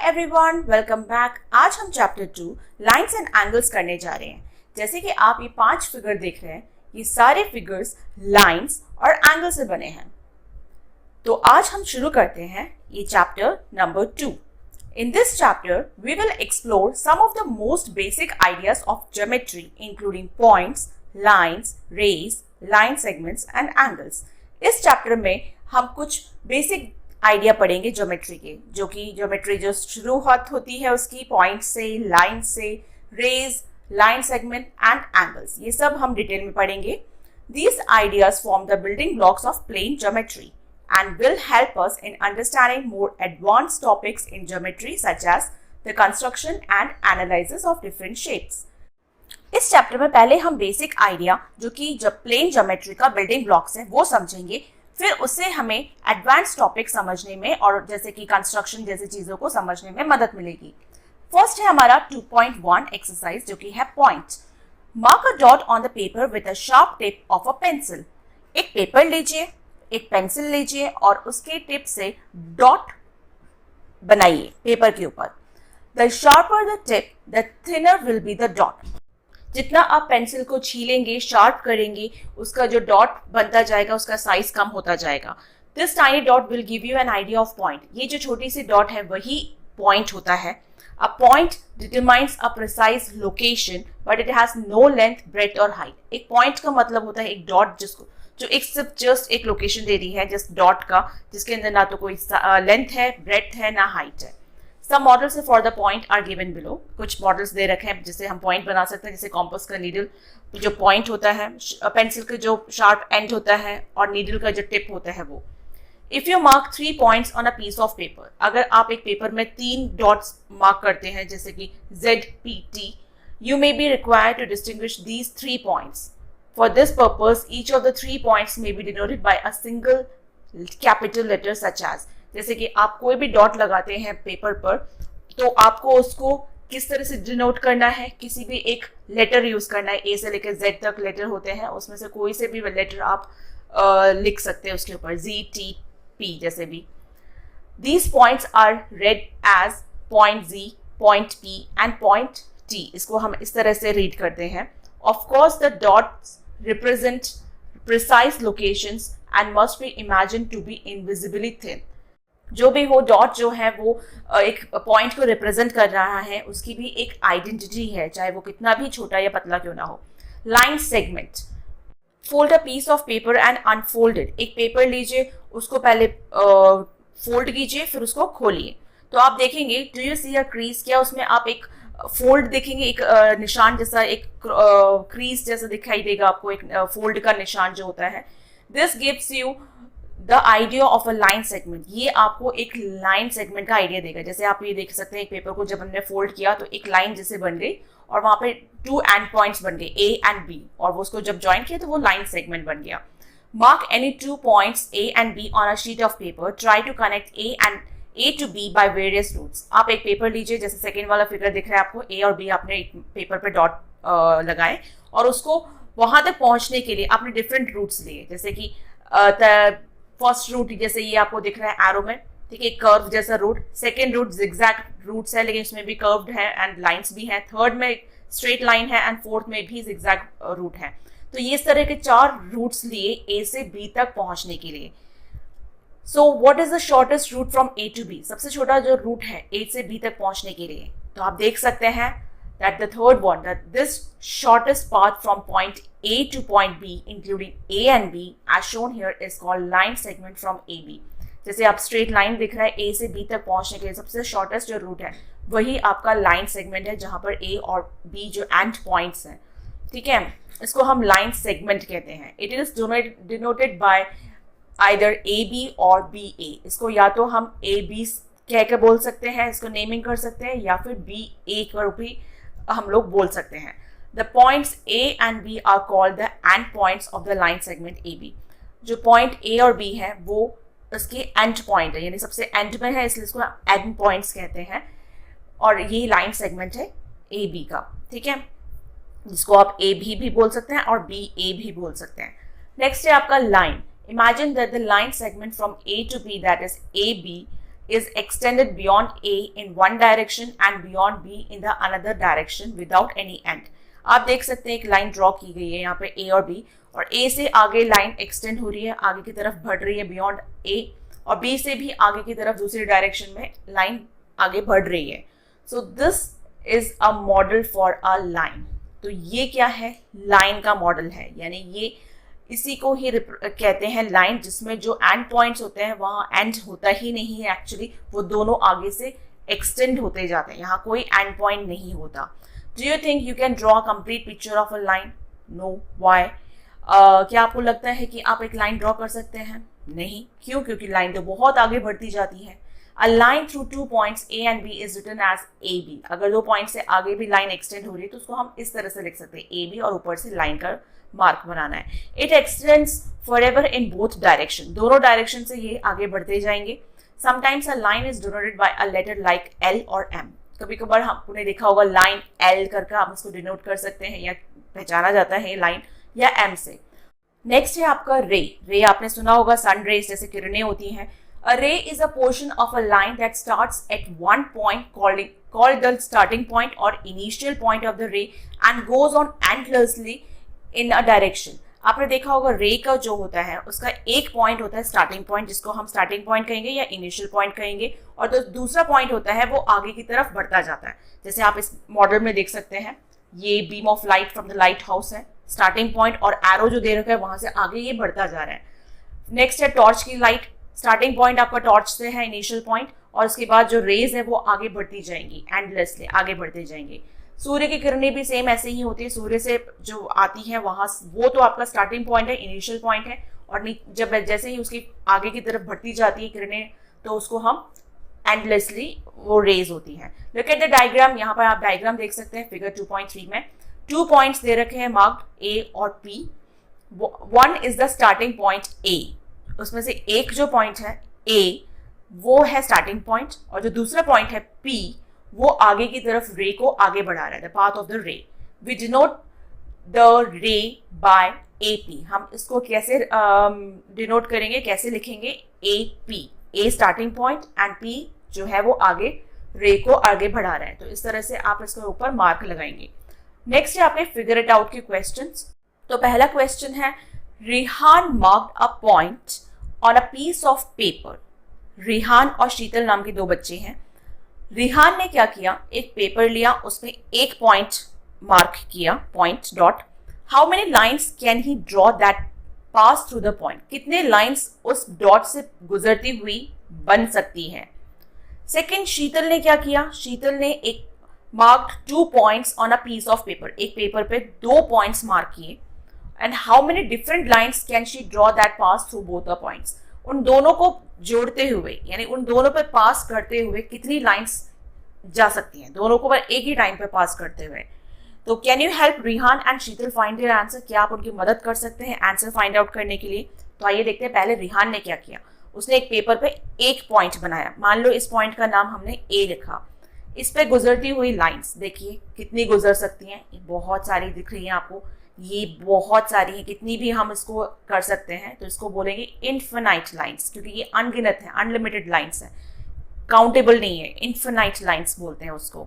Everyone, welcome back. आज हम chapter 2 lines and angles करने जा रहे हैं। जैसे कि आप ये 5 फिगर देख रहे हैं, ये सारे फिगर्स लाइंस और एंगल से बने हैं। तो आज हम शुरू करते हैं ये chapter number 2। In this chapter, we will explore some of the most basic ideas of geometry, including points, lines, rays, line segments and angles. इस चैप्टर में हम कुछ बेसिक आइडिया पढ़ेंगे ज्योमेट्री के, जो कि ज्योमेट्री जो शुरुआत होती है उसकी पॉइंट से, लाइन से, rays, line segment and angles, ये सब हम डिटेल में पढ़ेंगे। These ideas form the building blocks of plane geometry and will help us in understanding more advanced topics in geometry such as the construction and analysis of different shapes. इस chapter में पहले हम basic idea जो कि plane geometry का building blocks है वो समझेंगे, फिर उससे हमें एडवांस टॉपिक समझने में और जैसे कि कंस्ट्रक्शन जैसी चीजों को समझने में मदद मिलेगी। फर्स्ट है हमारा 2.1 एक्सरसाइज जो कि है point. Mark a dot on the paper with a sharp tip of a pencil. एक पेपर लीजिए, एक पेंसिल लीजिए और उसके टिप से डॉट बनाइए पेपर के ऊपर। The sharper the tip the thinner will be the dot. जितना आप पेंसिल को छीलेंगे, शार्प करेंगे, उसका जो डॉट बनता जाएगा उसका साइज कम होता जाएगा। This tiny dot will give you an idea of point. ये जो छोटी सी डॉट है वही पॉइंट होता है। A point determines a precise location but it has no length, breadth और हाइट। एक पॉइंट का मतलब होता है एक डॉट जिसको जो एक सिर्फ जस्ट एक लोकेशन दे रही है, जस्ट डॉट का, जिसके अंदर ना तो कोई लेंथ है, ब्रेथ है, ना हाइट है। सब models for the point are given below. कुछ मॉडल्स दे रखे हैं जिससे हम पॉइंट बना सकते हैं, जैसे कॉम्पस का नीडल जो पॉइंट होता है, पेंसिल का जो शार्प एंड होता है और नीडल का जो टिप होता है वो। If you mark 3 points on a piece of paper, अगर आप एक पेपर में 3 डॉट्स मार्क करते हैं जैसे कि ZPT, you may be required to distinguish these 3 points. For this purpose, each of the 3 points may be denoted by a single capital letter such as, जैसे कि आप कोई भी डॉट लगाते हैं पेपर पर तो आपको उसको किस तरह से डिनोट करना है, किसी भी एक लेटर यूज करना है। ए से लेकर Z तक लेटर होते हैं, उसमें से कोई से भी लेटर आप लिख सकते हैं उसके ऊपर, ZTP जैसे भी। These points are read as point Z, point P and point T. इसको हम इस तरह से रीड करते हैं। Of course, the dots represent precise locations and must be imagined to be invisibly thin. जो भी हो, डॉट जो है वो एक पॉइंट को रिप्रेजेंट कर रहा है, उसकी भी एक आइडेंटिटी है, चाहे वो कितना भी छोटा या पतला क्यों ना हो। Line segment. Fold a piece of paper and unfold it. एक पेपर लीजिए, उसको पहले फोल्ड कीजिए, फिर उसको खोलिए। तो आप देखेंगे, do you see a crease, क्या उसमें आप एक फोल्ड देखेंगे, एक निशान जैसा, एक क्रीज जैसा दिखाई देगा आपको, एक फोल्ड का निशान जो होता है। This gives you the idea of a line segment. ये आपको एक लाइन सेगमेंट का आइडिया देगा। जैसे आप ये देख सकते हैं, एक पेपर को जब हमने फोल्ड किया तो एक लाइन जैसे बन गई और वहां पे 2 एंड पॉइंट्स बन गए, A एंड B, और वो उसको जब ज्वाइन किया तो वो लाइन सेगमेंट बन गया। Mark any 2 points A and B on a sheet of paper. Try to connect A to B by various routes. आप एक पेपर लीजिए, जैसे सेकेंड वाला फिगर दिख रहा है आपको, A और B आपने एक पेपर पे डॉट लगाए और उसको वहां तक पहुंचने के लिए आपने डिफरेंट रूट्स लिए। जैसे कि फर्स्ट रूट जैसे ये आपको दिख रहा है एरो में, ठीक है, कर्व जैसा route. Second route zigzag routes है लेकिन उसमें भी कर्व्ड है एंड लाइंस भी है। थर्ड में स्ट्रेट लाइन है एंड फोर्थ में भी जिगजैग रूट है। तो ये इस तरह के 4 रूट्स लिए A से B तक पहुंचने के लिए। So what is the shortest route from A to B? सबसे छोटा जो रूट है A से B तक पहुंचने के लिए, तो आप देख सकते हैं that the third one, that this shortest path from point A to point B, including A and B, as shown here, is called line segment from AB. जैसे आप स्ट्रेट लाइन दिख रहा है, A से B तक पहुंचने के लिए सबसे शॉर्टेस्ट जो रूट है वही आपका लाइन सेगमेंट है, जहां पर A और B जो एंड पॉइंट्स हैं, ठीक है, इसको हम लाइन सेगमेंट कहते हैं। It is denoted bye either AB और BA। इसको या तो हम AB कह के बोल सकते हैं, इसको नेमिंग कर सकते हैं, या फिर BA कर भी हम लोग बोल सकते हैं। The points A and B are called the end points of the line segment AB. जो पॉइंट A और B है वो उसके एंड पॉइंट है, यानी सबसे एंड में है, इसलिए इसको एंड पॉइंट्स कहते हैं। और ये लाइन सेगमेंट है AB का, ठीक है, जिसको आप AB भी बोल सकते हैं और BA भी बोल सकते हैं। नेक्स्ट है आपका line. Imagine that the line segment from A to B, that is AB, is extended beyond A in one direction and beyond B in the another direction without any end. आप देख सकते हैं एक line draw की गई है यहाँ पे A और B, और A से आगे लाइन एक्सटेंड हो रही है, आगे की तरफ बढ़ रही है बियॉन्ड A, और B से भी आगे की तरफ दूसरी डायरेक्शन में लाइन आगे बढ़ रही है. So this is a model for a line. तो ये क्या है? लाइन का मॉडल है, यानी ये इसी को ही कहते हैं लाइन, जिसमें जो एंड पॉइंट्स होते हैं वहाँ एंड होता ही नहीं है एक्चुअली, वो दोनों आगे से एक्सटेंड होते जाते हैं, यहाँ कोई एंड पॉइंट नहीं होता. Do you think you can draw a complete picture of a line? No. Why? क्या आपको लगता है कि आप एक लाइन ड्रॉ कर सकते हैं? नहीं. क्यों? क्योंकि लाइन तो बहुत आगे बढ़ती जाती है. A line through 2 points A and B is written as AB. अगर 2 पॉइंट से आगे भी लाइन एक्सटेंड हो रही है तो उसको हम इस तरह से लिख सकते हैं AB, और ऊपर से लाइन का मार्क बनाना है. It extends forever in both direction. दोनों डायरेक्शन से ये आगे बढ़ते जाएंगे. Sometimes a line is denoted by a letter like L और M. कभी कभार आपने देखा होगा लाइन L करके आप इसको डिनोट कर सकते हैं या पहचाना जाता है लाइन, या M से. नेक्स्ट है आपका रे. रे आपने सुना होगा, सन रेज जैसे किरणें होती हैं. A ray is a portion of a line that starts at one point called the starting point or initial point of the ray and goes on endlessly in a direction. आपने देखा होगा रे का जो होता है उसका एक पॉइंट होता है स्टार्टिंग पॉइंट, जिसको हम स्टार्टिंग पॉइंट कहेंगे या इनिशियल पॉइंट कहेंगे, और जो दूसरा पॉइंट होता है वो आगे की तरफ बढ़ता जाता है. जैसे आप इस मॉडल में देख सकते हैं, ये beam of light from the light house है, स्टार्टिंग पॉइंट, और एरो जो दे रखा है वहां से आगे ये बढ़ता जा रहा है. नेक्स्ट है टॉर्च की लाइट. स्टार्टिंग पॉइंट आपका टॉर्च से है, इनिशियल पॉइंट, और उसके बाद जो रेज है वो आगे बढ़ती जाएंगी, एंडलेसली आगे बढ़ते जाएंगे. सूर्य की किरणें भी सेम ऐसे ही होती है. सूर्य से जो आती है वहां, वो तो आपका स्टार्टिंग पॉइंट है, इनिशियल पॉइंट है, और जब जैसे ही उसकी आगे की तरफ बढ़ती जाती है किरणें तो उसको हम एंडलेसली वो रेज होती है. Look at the diagram. यहाँ पर आप डायग्राम देख सकते हैं फिगर 2.3 में. 2 पॉइंट्स दे रखे हैं मार्क्ड A और P. One is the starting point A. उसमें से एक जो पॉइंट है A वो है स्टार्टिंग पॉइंट, और जो दूसरा पॉइंट है P वो आगे की तरफ रे को आगे बढ़ा रहा है, the path of the ray. We denote the ray by AP. हम इसको कैसे डिनोट करेंगे, कैसे लिखेंगे? AP. A starting point and P जो है वो आगे रे को आगे बढ़ा रहा है. तो इस तरह से आप इसके ऊपर मार्क लगाएंगे. नेक्स्ट है आपने फिगर इट आउट के क्वेश्चंस. तो पहला क्वेश्चन है, Rihan marked a point on a piece of paper. Rihan और शीतल नाम के दो बच्चे हैं. रिहान ने क्या किया, एक पेपर लिया, उसमें एक पॉइंट मार्क किया, point dot. How many lines can he draw that pass through the point? कितने लाइन्स उस डॉट से गुजरती हुई बन सकती हैं? सेकेंड, शीतल ने क्या किया, शीतल ने एक marked 2 points on a piece of paper. एक पेपर पे 2 पॉइंट्स मार्क किए. And how many different lines can she draw that pass through both the points? उन दोनों को जोड़ते हुए, यानी उन दोनों पे पास करते हुए कितनी लाइन्स जा सकती हैं, दोनों को एक ही टाइम पे पास करते हुए. तो can you help Rihan and Sheetal find their answer? क्या आप उनकी मदद कर सकते हैं आंसर फाइंड आउट करने के लिए? तो आइए देखते हैं पहले रिहान ने क्या किया. उसने एक पेपर पे एक पॉइंट बनाया. मान लो इस पॉइंट का नाम हमने A लिखा. इस पे गुजरती हुई लाइन्स देखिए कितनी गुजर सकती हैं. बहुत सारी दिख रही हैं आपको, ये बहुत सारी हैं. कितनी भी हम इसको कर सकते हैं, तो इसको बोलेंगे इन्फिनाइट लाइन्स, क्योंकि ये अनगिनत है, अनलिमिटेड लाइन्स है, काउंटेबल नहीं है. इन्फिनाइट लाइन्स बोलते हैं उसको.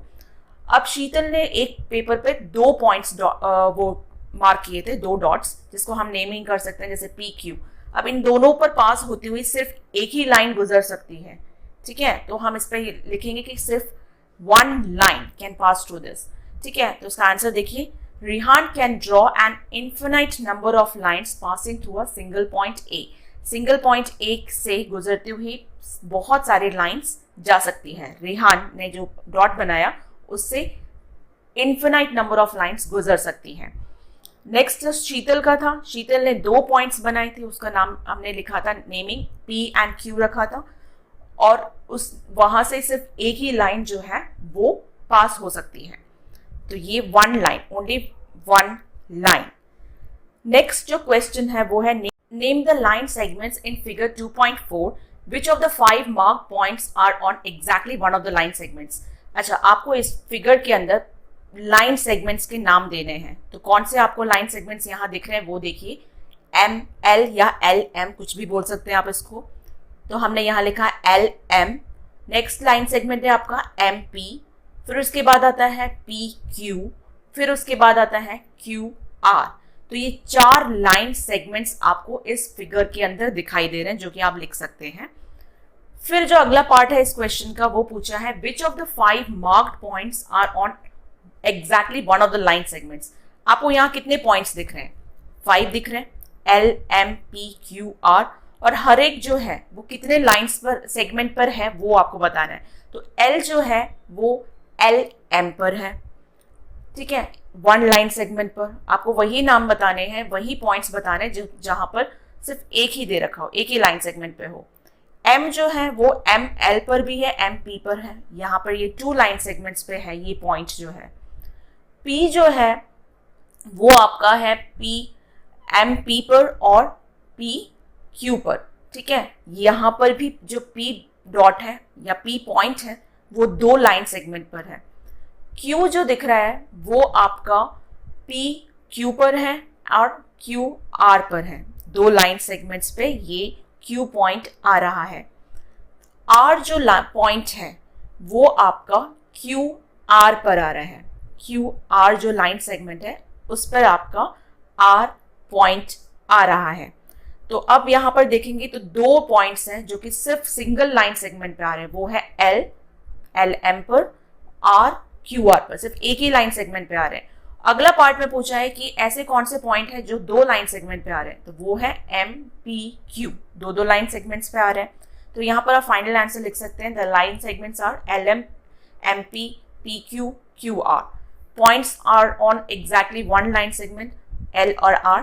अब शीतल ने एक पेपर पे 2 पॉइंट्स वो मार्क किए थे, 2 डॉट्स, जिसको हम नेमिंग कर सकते हैं जैसे PQ. अब इन दोनों पर पास होती हुई सिर्फ एक ही लाइन गुजर सकती है. ठीक है, तो हम इस पर लिखेंगे कि सिर्फ 1 line can pass through this. ठीक है, तो इसका आंसर देखिए, Rihan can draw an infinite number of lines passing through a single point A. Single point A से गुजरती हुई बहुत सारी लाइन्स जा सकती है. रिहान ने जो डॉट बनाया उससे इन्फिनाइट नंबर ऑफ लाइन्स गुजर सकती हैं. नेक्स्ट शीतल का था. शीतल ने 2 पॉइंट्स बनाए थे, उसका नाम हमने लिखा था, नेमिंग P एंड Q रखा था, और उस वहां से सिर्फ एक ही लाइन जो है वो पास हो सकती है. तो ये 1 लाइन, ओनली 1 लाइन. नेक्स्ट जो क्वेश्चन है वो है, name the line segments in figure 2.4. Which of the 5 mark points are on exactly one of the line segments. अच्छा, आपको इस फिगर के अंदर लाइन सेगमेंट्स के नाम देने हैं. तो कौन से आपको लाइन सेगमेंट्स यहाँ दिख रहे हैं वो देखिए. ML या LM कुछ भी बोल सकते हैं आप इसको. तो हमने यहाँ लिखा LM, नेक्स्ट लाइन सेगमेंट है आपका एम पी, फिर उसके बाद आता है पी क्यू, फिर उसके बाद आता है क्यू आर। तो ये 4 लाइन सेगमेंट्स आपको इस फिगर के अंदर दिखाई दे रहे हैं, जो कि आप लिख सकते हैं। फिर जो अगला पार्ट है इस क्वेश्चन का, वो पूछा है which of the 5 marked points are on exactly one of the line segments. आपको यहाँ कितने पॉइंट्स दिख रहे हैं? 5 दिख रहे हैं, L M P Q R, और हर एक जो है वो कितने लाइंस पर सेगमेंट पर है वो आपको बताना है। तो एल जो है वो एल एम पर है, ठीक है, 1 लाइन सेगमेंट पर। आपको वही नाम बताने हैं, वही पॉइंट्स बताने जो जहां पर सिर्फ एक ही दे रखा हो, एक ही लाइन सेगमेंट पे हो। एम जो है वो एम एल पर भी है, एम पी पर है, यहाँ पर ये 2 लाइन सेगमेंट्स पे है ये पॉइंट जो है। पी जो है वो आपका है पी एम पी पर और पी क्यू पर, ठीक है। यहाँ पर भी जो पी डॉट है या पी पॉइंट है वो 2 लाइन सेगमेंट पर है। क्यू जो दिख रहा है वो आपका पी क्यू पर है और क्यू आर पर है, 2 लाइन सेगमेंट्स पे ये क्यू पॉइंट आ रहा है। आर जो पॉइंट है वो आपका क्यू आर पर आ रहा है, क्यू आर जो लाइन सेगमेंट है उस पर आपका आर पॉइंट आ रहा है। तो अब यहां पर देखेंगे तो 2 पॉइंट्स हैं जो कि सिर्फ सिंगल लाइन सेगमेंट पे आ रहे हैं, वो है एल एल एम पर, आर क्यू आर पर, सिर्फ एक ही लाइन सेगमेंट पे आ रहे हैं। अगला पार्ट में पूछा है कि ऐसे कौन से पॉइंट है जो 2 लाइन सेगमेंट पे आ रहे हैं, तो वो है M P Q, 2 line segments पे आ रहे हैं। तो यहाँ पर आप फाइनल आंसर लिख सकते हैं, the line segments are L M M P P Q Q R. Points are on exactly 1 line segment L और R,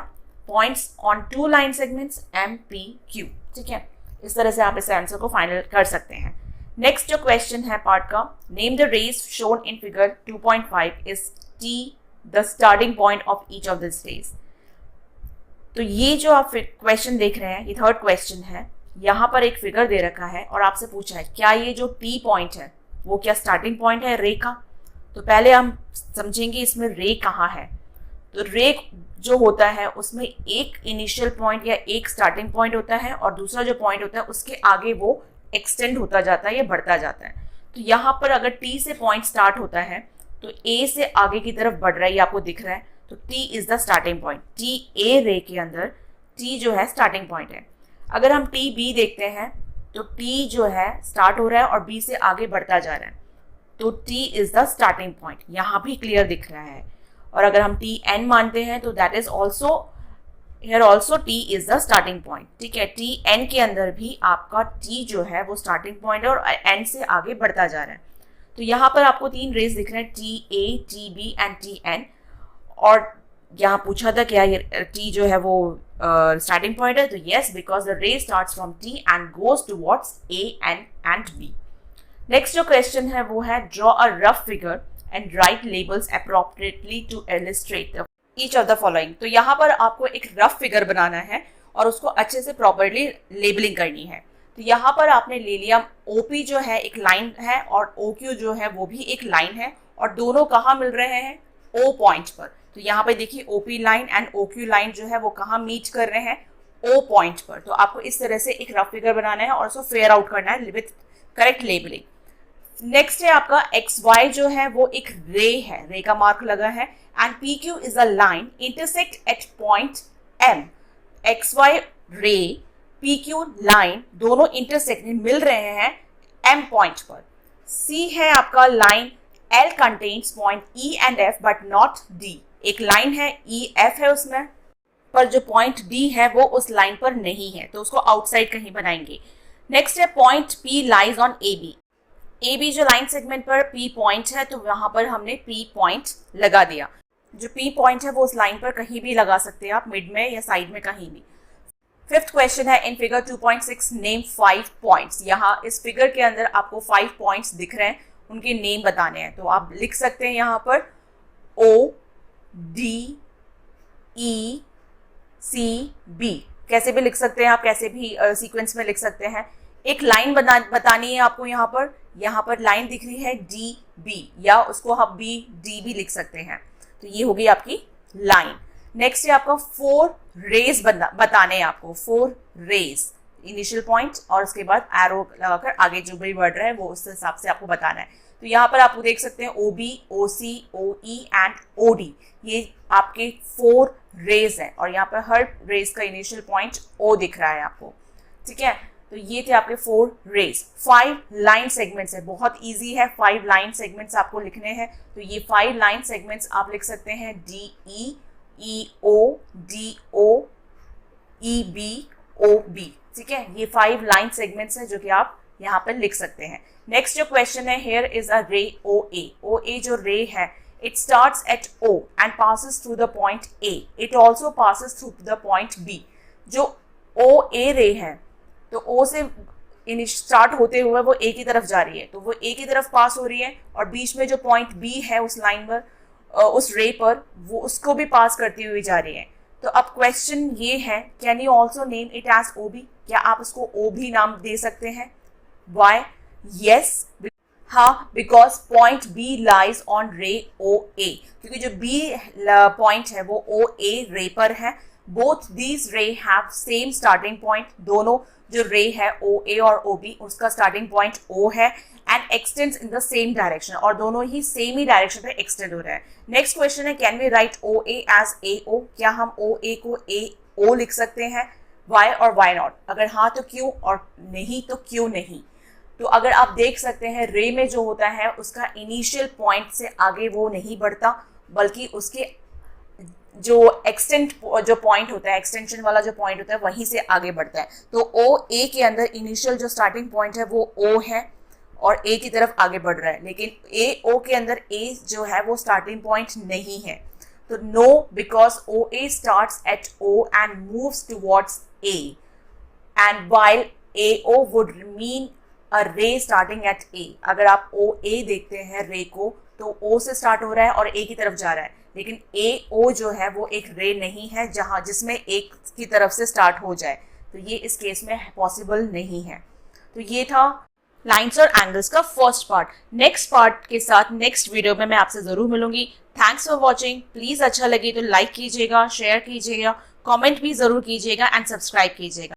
points on 2 line segments M P Q, ठीक है। इस तरह से आप इस आंसर को फाइनल कर सकते हैं। नेक्स्ट जो क्वेश्चन है पार्ट का, name the rays shown in figure 2.5 is T the starting point of each of this rays. तो ये जो आप क्वेश्चन देख रहे हैं ये 3rd क्वेश्चन है। यहाँ पर एक फिगर दे रखा है और आपसे पूछा है क्या ये जो टी पॉइंट है वो क्या स्टार्टिंग पॉइंट है रे का। तो पहले हम समझेंगे इसमें रे कहाँ है। तो रे जो होता है उसमें एक इनिशियल पॉइंट या एक स्टार्टिंग पॉइंट होता है और दूसरा जो पॉइंट होता है उसके आगे वो एक्सटेंड होता जाता है या बढ़ता जाता है। तो यहाँ पर अगर टी से पॉइंट स्टार्ट होता है तो ए से आगे की तरफ बढ़ रहा है, ये आपको दिख रहा है, तो T is the starting point. T A रे के अंदर टी जो है स्टार्टिंग पॉइंट है। अगर हम टी बी देखते हैं तो टी जो है स्टार्ट हो रहा है और बी से आगे बढ़ता जा रहा है, तो T is the starting point, यहाँ भी क्लियर दिख रहा है। और अगर हम टी एन मानते हैं तो that is also here also T is the starting point, ठीक है। टी एन के अंदर भी आपका टी जो है वो स्टार्टिंग पॉइंट है और एन से आगे बढ़ता जा रहा है। तो यहाँ पर आपको 3 रेज दिख रहे हैं, T A, T B and T N. और यहाँ पूछा था क्या ये टी जो है वो स्टार्टिंग पॉइंट है, तो yes, because the ray starts from T and goes towards A and B. Next जो क्वेश्चन है वो है draw a rough figure and write labels appropriately to illustrate each of the following. तो यहाँ पर आपको एक रफ फिगर बनाना है और उसको अच्छे से प्रॉपरली लेबलिंग करनी है। तो यहाँ पर आपने ले लिया OP जो है एक लाइन है और OQ जो है वो भी एक लाइन है, और दोनों कहाँ मिल रहे हैं? O पॉइंट पर। तो यहाँ पे देखिए OP line and OQ line जो है वो कहाँ मीट कर रहे हैं? O पॉइंट पर। तो आपको इस तरह से एक रफ फिगर बनाना है और उसको फेयर आउट करना है विथ करेक्ट लेबलिंग। नेक्स्ट है आपका XY जो है वो एक रे है, रे का मार्क लगा है, and PQ is a line intersect at point M। XY रे PQ लाइन दोनों इंटरसेक्ट मिल रहे हैं M पॉइंट पर। C है आपका line L contains point E and F but not D। एक लाइन है E F है उसमें, पर जो पॉइंट D है वो उस लाइन पर नहीं है, तो उसको आउटसाइड कहीं बनाएंगे। नेक्स्ट है point P lies on AB। AB जो लाइन सेगमेंट पर P पॉइंट है तो वहां पर हमने P पॉइंट लगा दिया। जो P पॉइंट है वो उस लाइन पर कहीं भी लगा सकते हैं आप, मिड में या साइड में कहीं भी। 5th क्वेश्चन है इन फिगर 2.6 नेम 5 पॉइंट्स। यहाँ इस फिगर के अंदर आपको 5 पॉइंट्स दिख रहे हैं, उनके नेम बताने हैं। तो आप लिख सकते हैं यहाँ पर O D E C B, कैसे भी लिख सकते हैं आप, कैसे भी सीक्वेंस में लिख सकते हैं। एक लाइन बतानी है आपको यहाँ पर लाइन दिख रही है D B, या उसको हम B D भी लिख सकते हैं। तो ये होगी आपकी लाइन। नेक्स्ट है आपका 4 रेज बताने हैं आपको, 4 रेज। इनिशियल पॉइंट और उसके बाद एरो लगाकर आगे जो भी बढ़ रहा है वो उस हिसाब से आपको बताना है। तो यहाँ पर आप देख सकते हैं OB, OC, OE and OD, ये आपके 4 रेज हैं और यहाँ पर हर रेज का इनिशियल पॉइंट O दिख रहा है आपको, ठीक है। तो ये थे आपके 4 रेज। 5 लाइन सेगमेंट्स है, बहुत इजी है, 5 लाइन सेगमेंट्स आपको लिखने हैं। तो ये 5 लाइन सेगमेंट्स आप लिख सकते हैं DE, EO, DO, EB, OB, ठीक है। ये 5 लाइन सेगमेंट्स हैं जो कि आप यहाँ पर लिख सकते हैं। नेक्स्ट जो क्वेश्चन है, हियर इज अ रे OA। OA जो रे है, it starts at O and passes through the point A. It also passes through the point B. जो OA रे है, तो O से स्टार्ट होते हुए वो A की तरफ जा रही है, तो वो A की तरफ पास हो रही है और बीच में जो पॉइंट B है उस लाइन पर, उस रे पर, वो उसको भी पास करती हुई जा रही है। तो अब क्वेश्चन ये है, can you also name it as OB? क्या आप उसको O भी नाम दे सकते हैं? Why? Yes. हाँ, because point B lies on रे OA, क्योंकि जो B पॉइंट है वो OA रे पर है। Both these rays have same starting point, दोनों जो रे है OA और OB उसका स्टार्टिंग पॉइंट O है and extends in the same direction, और दोनों ही सेम ही डायरेक्शन पे एक्सटेंड हो रहा है। नेक्स्ट क्वेश्चन है, can we write OA as AO? क्या हम OA को AO लिख सकते हैं? वाई और वाई नॉट? अगर हाँ तो क्यों, और नहीं तो क्यों नहीं? तो अगर आप देख सकते हैं, रे में जो होता है उसका इनिशियल पॉइंट से आगे वो नहीं बढ़ता, बल्कि उसके जो एक्सटेंट जो पॉइंट होता है, एक्सटेंशन वाला जो पॉइंट होता है वहीं से आगे बढ़ता है। तो OA के अंदर इनिशियल जो स्टार्टिंग पॉइंट है वो O है और A की तरफ आगे बढ़ रहा है, लेकिन AO के अंदर A जो है वो स्टार्टिंग पॉइंट नहीं है। तो no, because OA starts at O and moves towards A, and while AO would mean a ray starting eight A। अगर आप OA देखते हैं रे को, तो O से स्टार्ट हो रहा है और A की तरफ जा रहा है, लेकिन AO जो है वो एक रे नहीं है जहां जिसमें एक की तरफ से स्टार्ट हो जाए, तो ये इस केस में पॉसिबल नहीं है। तो ये था लाइंस और एंगल्स का फर्स्ट पार्ट। नेक्स्ट पार्ट के साथ नेक्स्ट वीडियो में मैं आपसे जरूर मिलूंगी। Thanks for watching. प्लीज अच्छा लगे तो लाइक कीजिएगा, शेयर कीजिएगा, कमेंट भी जरूर कीजिएगा एंड सब्सक्राइब कीजिएगा।